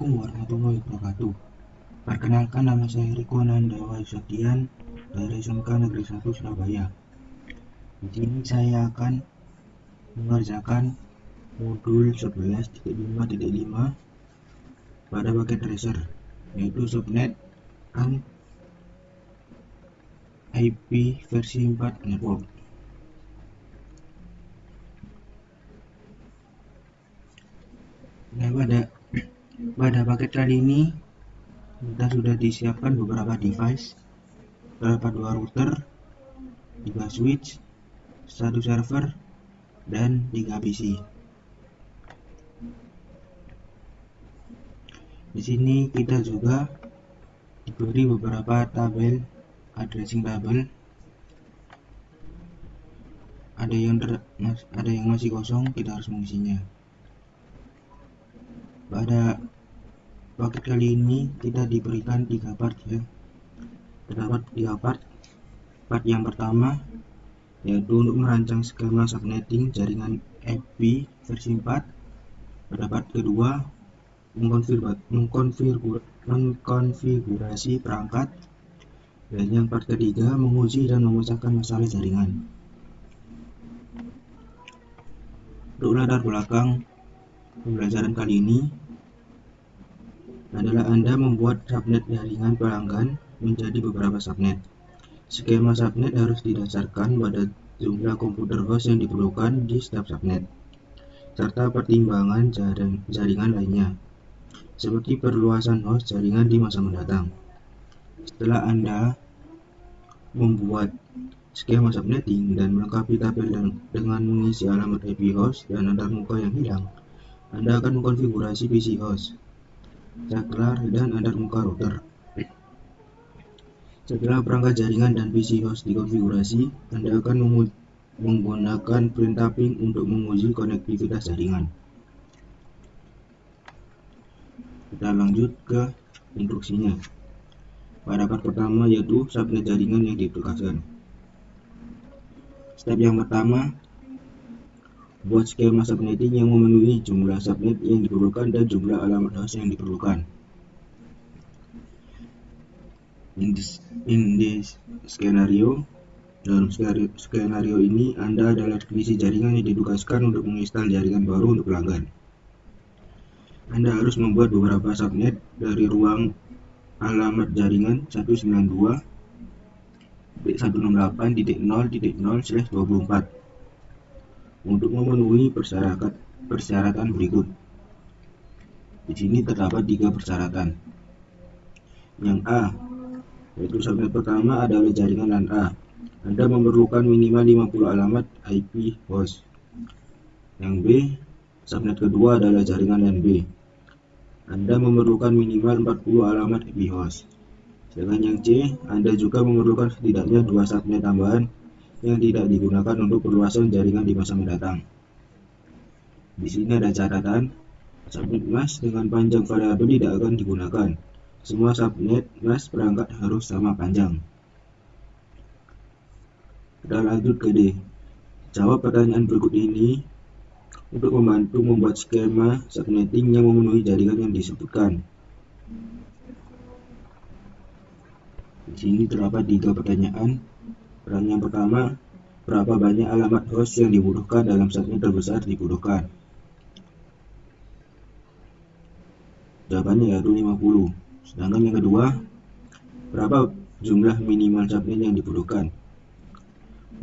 Assalamualaikum warahmatullahi wabarakatuh. Perkenalkan, nama saya Riko Nandawa Yusotian dari SMK Negeri 1 Surabaya. Di sini saya akan mengerjakan modul 11.5.5 pada paket tracer, yaitu subnet and IP versi 4 network. Nah, pada paket kali ini kita sudah disiapkan beberapa device, terdapat 2 router, 3 switch, 1 server, dan 3 PC. Di sini kita juga diberi beberapa tabel, addressing tabel. Ada yang masih kosong, kita harus mengisinya. Pada paket kali ini kita diberikan 3 part ya. Terdapat 3 part. Part yang pertama yaitu untuk merancang skema subnetting jaringan IP versi 4. Pada part kedua mengkonfigurasi perangkat. Dan yang part ketiga menguji dan memecahkan masalah jaringan. Untuk latar belakang pembelajaran kali ini adalah Anda membuat subnet jaringan pelanggan menjadi beberapa subnet. Skema subnet harus didasarkan pada jumlah komputer host yang diperlukan di setiap subnet, serta pertimbangan jaringan lainnya, seperti perluasan host jaringan di masa mendatang. Setelah Anda membuat skema subnetting dan melengkapi tabel dengan mengisi alamat IP host dan antarmuka yang hilang, Anda akan mengkonfigurasi PC host, saklar, dan antarmuka router. Setelah perangkat jaringan dan PC host dikonfigurasi, Anda akan menggunakan print tapping untuk menguji konektivitas jaringan. Kita lanjut ke instruksinya. Pada part pertama yaitu subnet jaringan yang ditugaskan. Step yang pertama, buat skema subnetting yang memenuhi jumlah subnet yang diperlukan dan jumlah alamat host yang diperlukan. In this scenario, dalam skenario ini Anda adalah teknisi jaringan yang ditugaskan untuk menginstal jaringan baru untuk pelanggan. Anda harus membuat beberapa subnet dari ruang alamat jaringan 192.168.0.0/24 untuk memenuhi persyaratan berikut. Di sini terdapat 3 persyaratan. Yang A, yaitu subnet pertama adalah jaringan LAN A. Anda memerlukan minimal 50 alamat IP host. Yang B, subnet kedua adalah jaringan LAN B. Anda memerlukan minimal 40 alamat IP host. Sedangkan yang C, Anda juga memerlukan setidaknya 2 subnet tambahan yang tidak digunakan untuk perluasan jaringan di masa mendatang. Di sini ada catatan, subnet mask dengan panjang variabel tidak akan digunakan. Semua subnet mask perangkat harus sama panjang. Kita lanjut ke D. Jawab pertanyaan berikut ini untuk membantu membuat skema subnetting yang memenuhi jaringan yang disebutkan. Di sini terdapat 3 pertanyaan. Pertanyaan pertama, berapa banyak alamat host yang dibutuhkan dalam subnet terbesar dibutuhkan? Jawabannya yaitu 50. Sedangkan yang kedua, berapa jumlah minimal subnet yang dibutuhkan?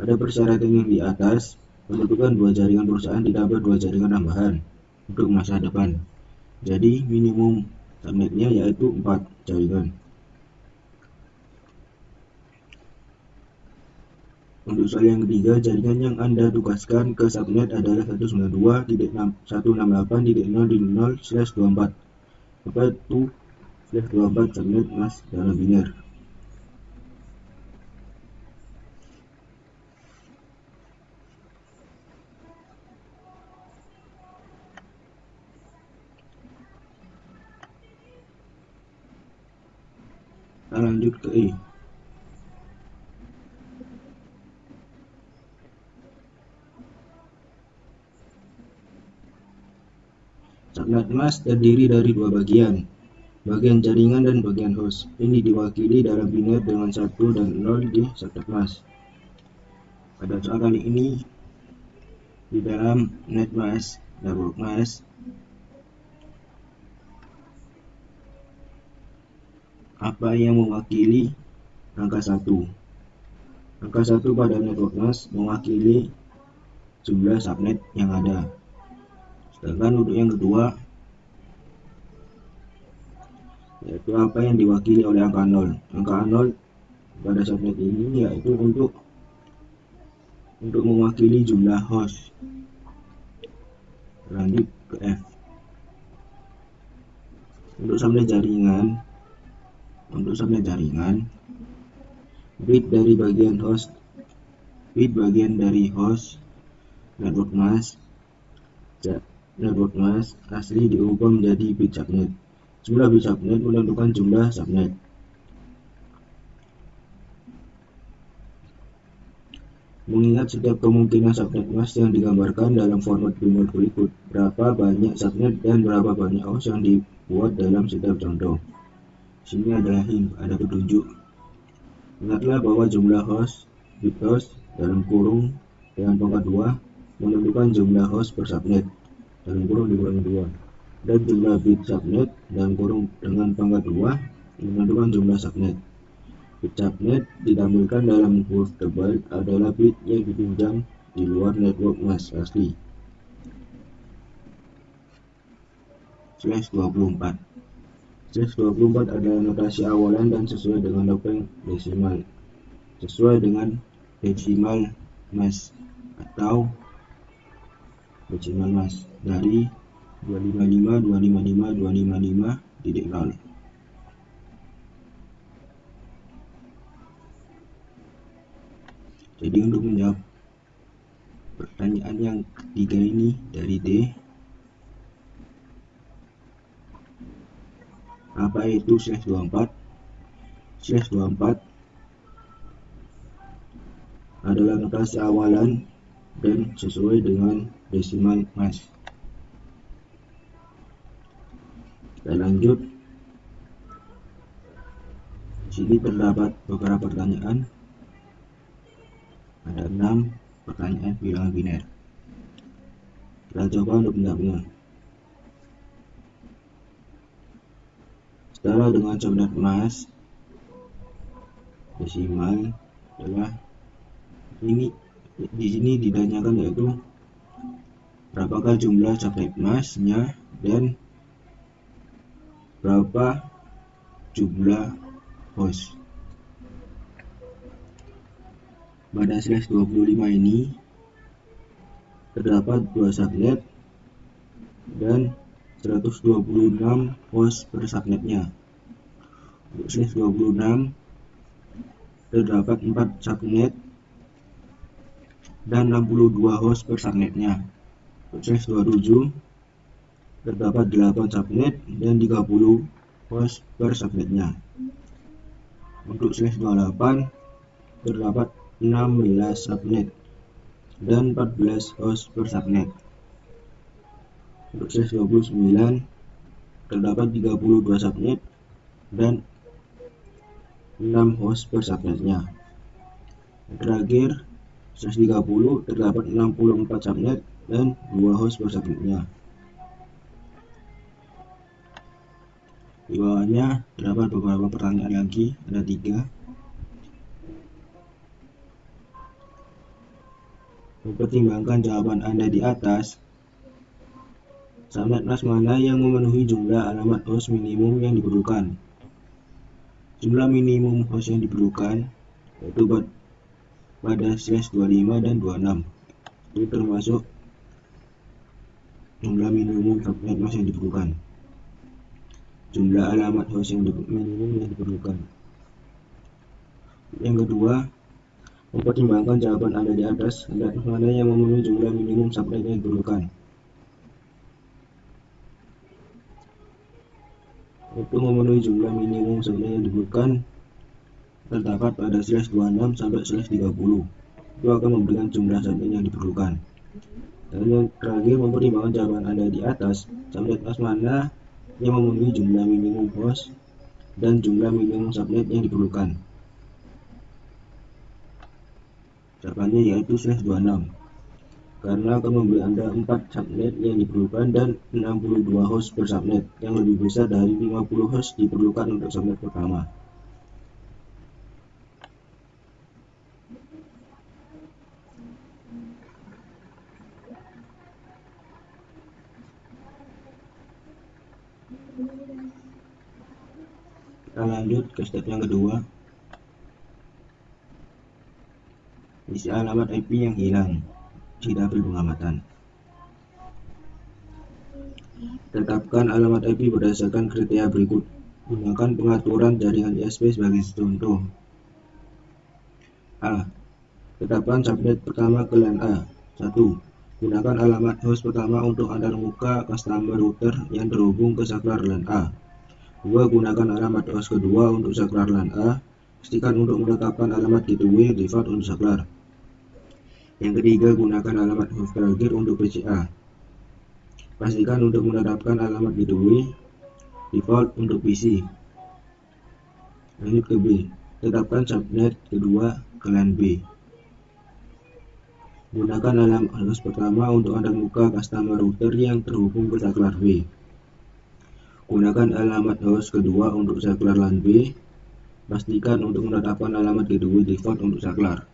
Pada persyaratan yang di atas, menentukan 2 jaringan perusahaan ditambah 2 jaringan tambahan untuk masa depan. Jadi minimum subnetnya yaitu 4 jaringan. Untuk soal yang ketiga, jaringan yang Anda tugaskan ke subnet adalah 192.168.0.0/24. Maka itu /24 subnet mask dalam biner. Kita lanjut ke E. Subnet mask terdiri dari dua bagian, bagian jaringan dan bagian host. Ini diwakili dalam biner dengan 1 dan 0 di subnet mask. Pada soal kali ini, di dalam net mask, network mask, apa yang mewakili angka 1? Angka 1 pada network mask mewakili jumlah subnet yang ada. Sedangkan untuk yang kedua, yaitu apa yang diwakili oleh angka 0. Angka 0 pada subnet ini yaitu untuk mewakili jumlah host. Lanjut ke F. Untuk subnet jaringan, bit bagian dari host network mask asli diubah menjadi bit subnet. Jumlah bit subnet menentukan jumlah subnet. Mengingat setiap kemungkinan subnet mask yang digambarkan dalam format biner berikut, berapa banyak subnet dan berapa banyak host yang dibuat dalam setiap contoh. Sini adalah hint, ada petunjuk. Ingatlah bahwa jumlah bit host dalam kurung dengan pangkat 2 menentukan jumlah host per subnet dalam kurung dikurangi 2, dan jumlah bit subnet dalam kurung dengan pangkat 2 menentukan jumlah subnet. Bit subnet ditampilkan dalam huruf tebal adalah bit yang dipinjam di luar network mask asli. /24 adalah notasi awalan dan sesuai dengan lopeng desimal, sesuai dengan decimal mask atau decimal mask dari 255.255.255.0. Jadi untuk menjawab pertanyaan yang ketiga ini dari D, apa itu /24? /24 adalah notasi awalan dan sesuai dengan decimal mask. Kita lanjut. Di sini terdapat beberapa pertanyaan. Ada 6 pertanyaan bilangan biner. Kita coba untuk menjawabnya. Setara dengan subnet mask desimal adalah ini di sini ditanyakan yaitu berapakah jumlah subnet masknya dan berapa jumlah host. Pada /25 ini terdapat 2 subnet dan 126 host per subnetnya. Untuk /26 terdapat 4 subnet dan 62 host per subnetnya. Untuk /27 terdapat 8 subnet dan 30 host per subnetnya. Untuk /28 terdapat 16 subnet dan 14 host per subnet. Untuk /29 terdapat 32 subnet dan 6 host per subnetnya. Terakhir, /30 terdapat 64 subnet dan 2 host per subnetnya. Di bawahnya terdapat beberapa pertanyaan lagi, ada 3. Mempertimbangkan jawaban Anda di atas, subnet mask mana yang memenuhi jumlah alamat host minimum yang diperlukan? Jumlah minimum host yang diperlukan yaitu pada /25 dan 26. Itu termasuk jumlah minimum subnet mask yang diperlukan. Jumlah alamat host yang minimum yang diperlukan. Yang kedua, mempertimbangkan jawaban Anda di atas, subnet mana yang memenuhi jumlah minimum subnet yang diperlukan. Untuk memenuhi jumlah minimum subnet yang diperlukan terdapat pada /26 sampai /30. Itu akan memberikan jumlah subnet yang diperlukan. Dan yang terakhir, mempertimbangkan jawaban Anda di atas, subnet host mana yang memenuhi jumlah minimum host dan jumlah minimum subnet yang diperlukan. Jawabannya yaitu /26, karena akan memberi Anda 4 subnet yang diperlukan dan 62 host per subnet, yang lebih besar dari 50 host diperlukan untuk subnet pertama. Kita lanjut ke step yang kedua. Isi alamat IP yang hilang di tabel pengamatan. Tetapkan alamat IP berdasarkan kriteria berikut. Gunakan pengaturan jaringan ISP sebagai contoh. A. Tetapkan subnet pertama ke LAN A. 1. Gunakan alamat host pertama untuk antarmuka customer router yang terhubung ke saklar LAN A. 2. Gunakan alamat host kedua untuk saklar LAN A. Pastikan untuk menetapkan alamat gateway default untuk saklar. Yang ketiga, gunakan alamat host terakhir untuk PCA. Pastikan untuk menetapkan alamat gateway default untuk PC. Lanjut ke B. Tetapkan subnet kedua ke LAN B. Gunakan alamat host pertama untuk antarmuka customer router yang terhubung ke saklar B. Gunakan alamat host kedua untuk saklar LAN B. Pastikan untuk menetapkan alamat gateway default untuk saklar.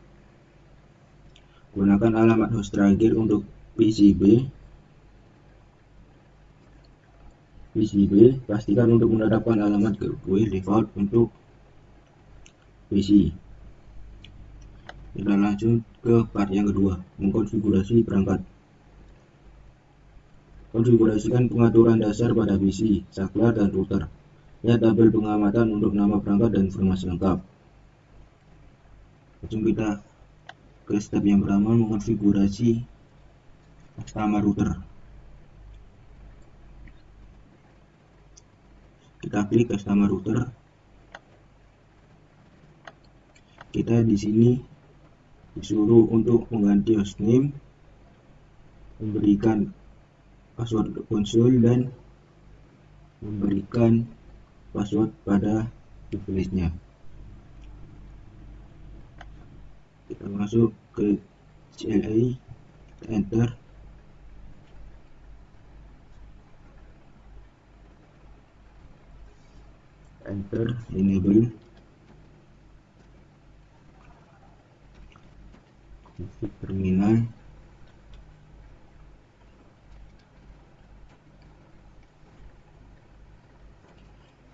Gunakan alamat host terakhir untuk PCB. Pastikan untuk menetapkan alamat gateway default untuk PC. Kita lanjut ke part yang kedua, mengkonfigurasi perangkat. Konfigurasikan pengaturan dasar pada PC, saklar, dan router. Lihat tabel pengamatan untuk nama perangkat dan informasi lengkap. Langsung kita ke step yang pertama, mengkonfigurasi customer router. Kita klik customer router. Kita di sini disuruh untuk mengganti hostname, memberikan password konsol, dan memberikan password pada privilege-nya. Kita masuk ke CLI, kita enter. Enable. Masuk terminal.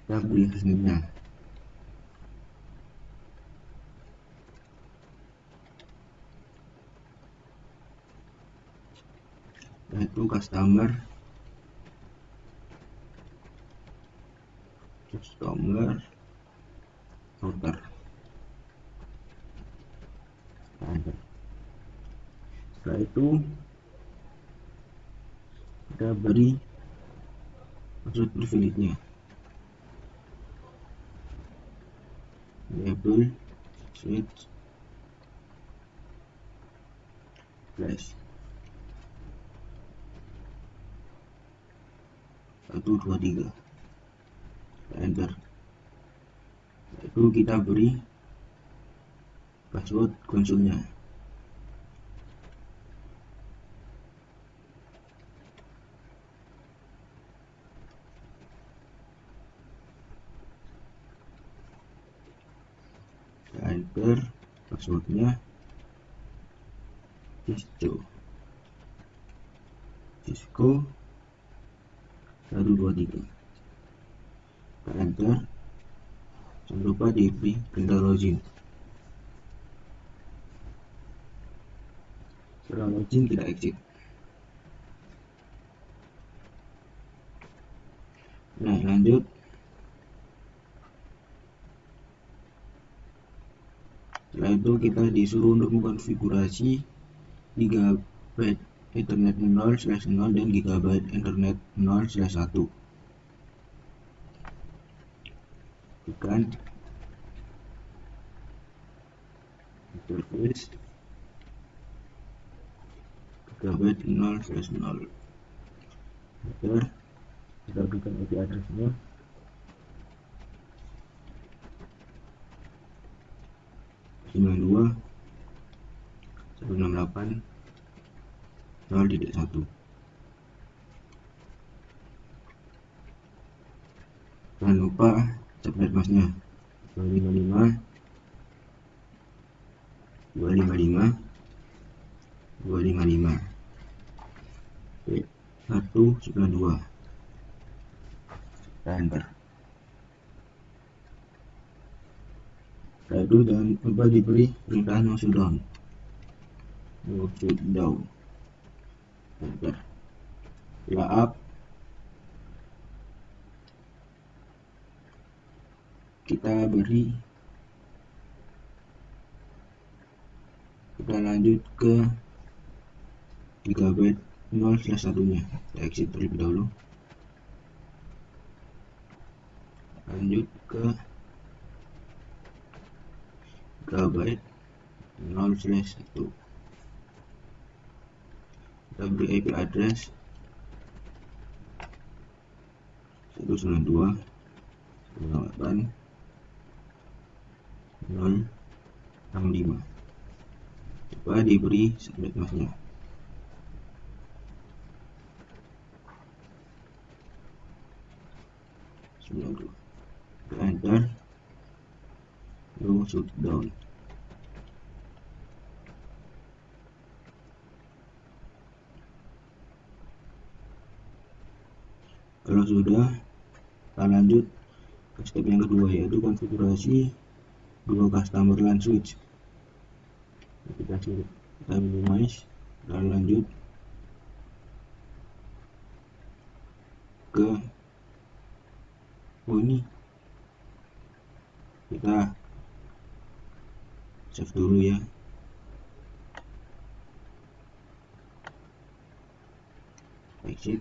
Kita beri hostname-nya. Yaitu customer router. Setelah itu kita beri password privilege-nya. Enable switch flash 1 2 3. Enter. Itu kita beri password konsolnya. Enter passwordnya Cisco 1 2 3. Enter. Jangan lupa diberi perintah login. Setelah login, kita exit. Nah, lanjut. Setelah itu kita disuruh untuk mengkonfigurasi GB Ethernet 0/0 dan GB Ethernet 0/1. Tekan interface, GB 0/0. Enter. Kita berikan IP address-nya. Sembilan dua 168 0.1. Jangan lupa subnet masnya 255 255 255 192. Enter. Setelah itu jangan lupa diberi perintah no shutdown. Enter. Setelah up, kita lanjut ke GB 0/1-nya. Kita exit terlebih dahulu. Lanjut ke GB 0/1. Kita beri IP address 192.168.065. Coba diberi subnet masnya. Enter. No shutdown. Kalau sudah, kita lanjut ke step yang kedua, yaitu konfigurasi dua customer LAN switch. Kita minimize dan lanjut ke ini. Kita save dulu ya. Exit.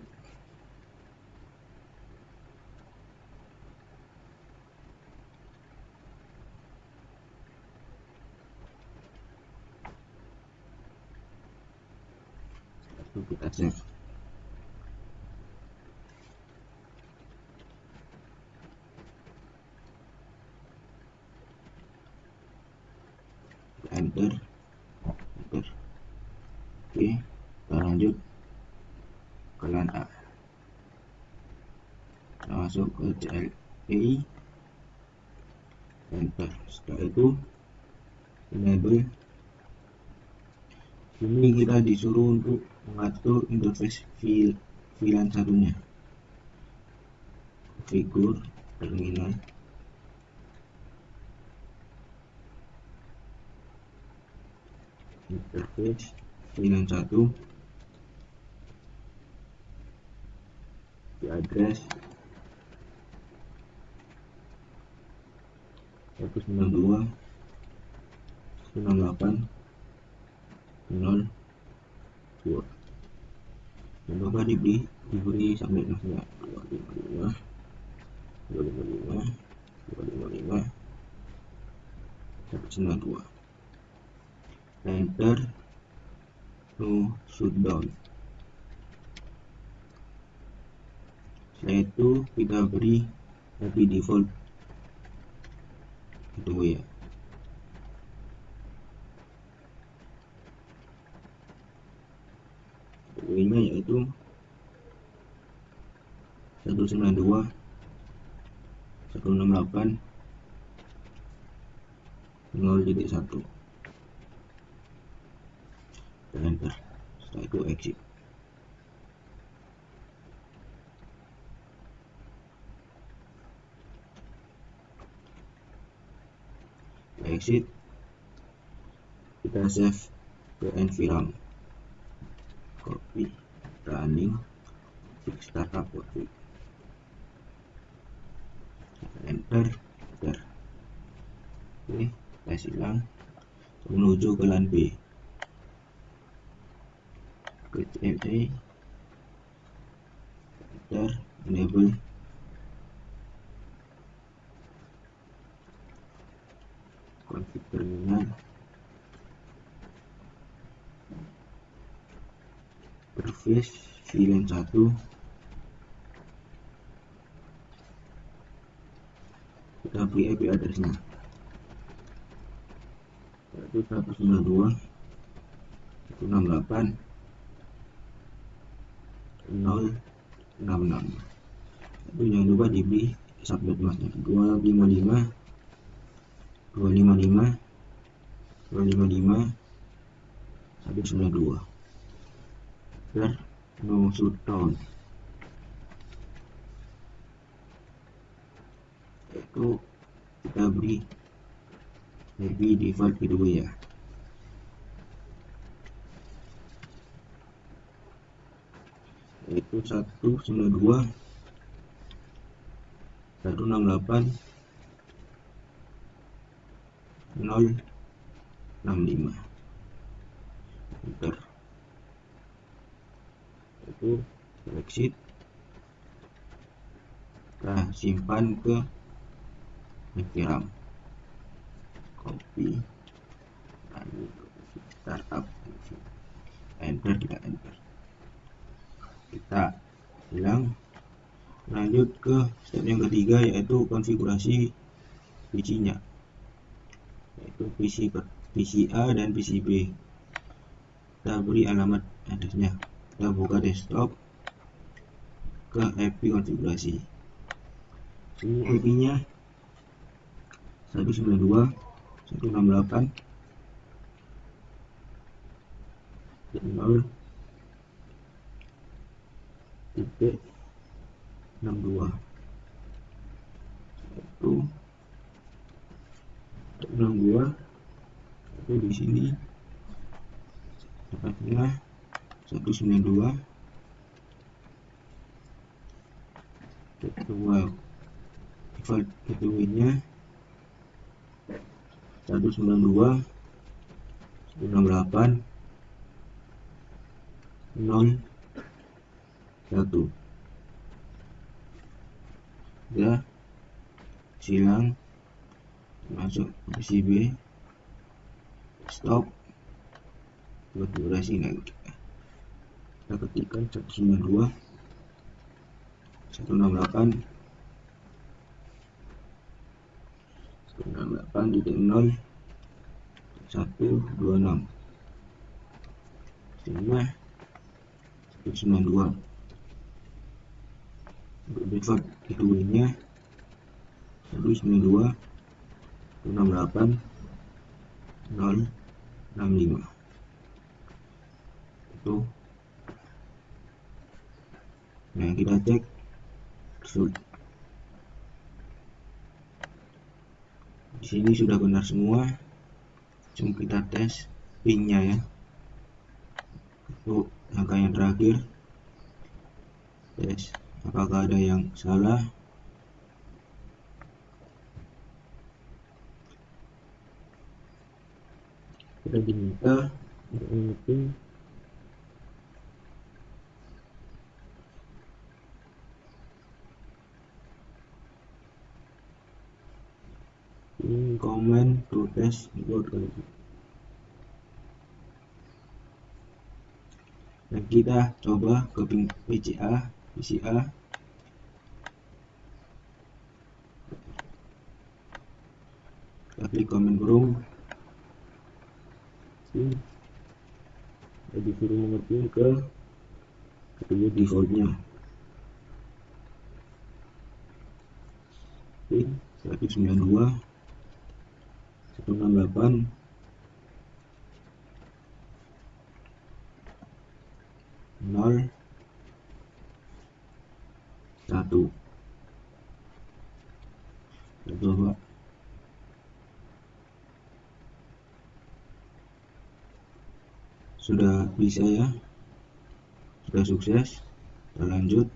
Kita save. Enter. Oke, kita lanjut ke LAN A. Kita masuk ke CLI. Enter. Setelah itu enable. Ini kita disuruh untuk mengatur interface VLAN satunya. Figur terminal. Interface VLAN 1 di address 192.168.0.2. Dan lupa diberi subnet masnya 255 255 255 192. Enter. No shutdown. Setelah itu kita beri IP default itu ya. Ini yaitu 192.168.0.1. Enter. Setelah itu exit. Exit. Kita save ke environment. Copy. Running. Fix startup copy. Enter. Enter. Oke, kita silang menuju ke LAN B. Ke CLI. Enter. Enable. Config terminal. interface VLAN 1, kita beri IP address-nya yaitu 192.168.066. Itu jangan lupa diberi subnet masnya 255.255.255.192 biar no shutdown. Itu kita beri IP default kedua ya, yaitu 192.168.065. Enter. Itu exit, kita simpan ke RAM, copy, lalu startup, enter, kita hilang. Lanjut ke step yang ketiga, yaitu konfigurasi PC-nya, yaitu PC A dan PC B. Kita beri alamat address-nya, kita buka desktop, ke IP konfigurasi. Ini IP-nya 192.0.62. Itu 62 itu di sini tepatnya 192 kedua default gateway-nya 192.168.0.1 ya, silang masuk PCB, stop, buat durasi nanti kita ketikkan 192.168.0.126 sehingga 192. Untuk default gateway-nya 192.168.0.65 itu. Nah, kita cek result. Di sini sudah benar semua. Cuma kita tes ping-nya ya. Untuk angka yang terakhir, tes apakah ada yang salah. Kita diminta untuk mengetik comment to test board connection. Dan kita coba ke PCA. Kita klik comment room. Kita disuruh mengetik ke kedua defaultnya. 192.168.0.1. Kita coba. Sudah bisa ya, sudah sukses. Kita lanjut.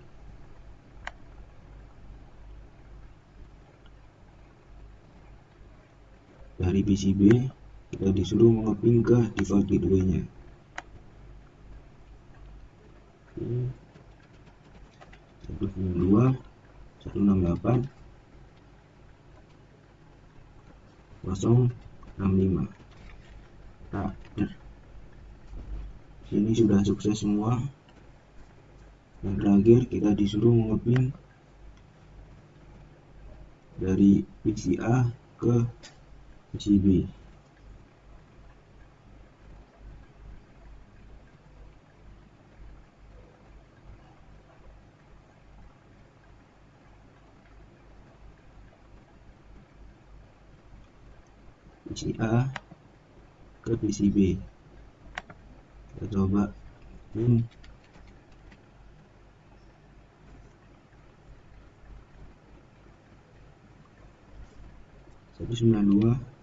Dari PCB kita disuruh mengeping ke default gateway-nya. 192.168.065. Nah, ini sudah sukses semua. Yang terakhir, kita disuruh mengepin dari PC A ke PC B. PC A ke PC B. Kita coba pin 192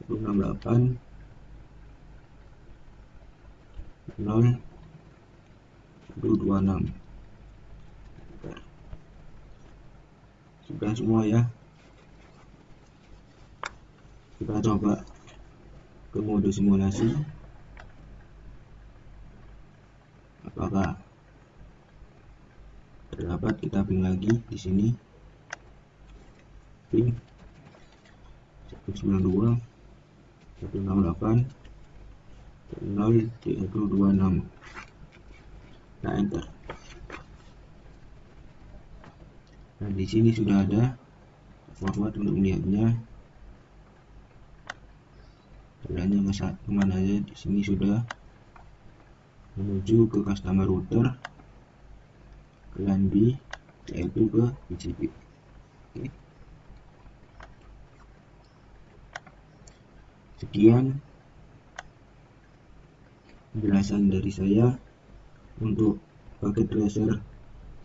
168 0 126. Sudah semua ya. Kita coba ke mode simulasi. Apakah terdapat? Kita ping lagi di sini. Ping 192 168 0 126. Nah, enter. Nah, di sini sudah ada forward untuk melihatnya. Caranya kemana aja? Di sini sudah menuju ke customer router ke LAN B, yaitu ke PCB. Oke. Sekian penjelasan dari saya untuk paket tracer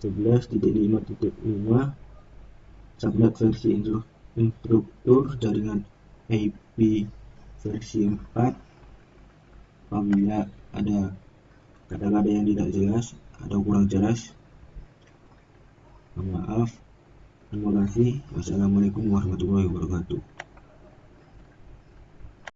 11.5.5 subnet versi instruktur jaringan IP versi 4. Apabila ada kata-kata yang tidak jelas atau kurang jelas, maaf. Terima kasih. Wassalamualaikum warahmatullahi wabarakatuh.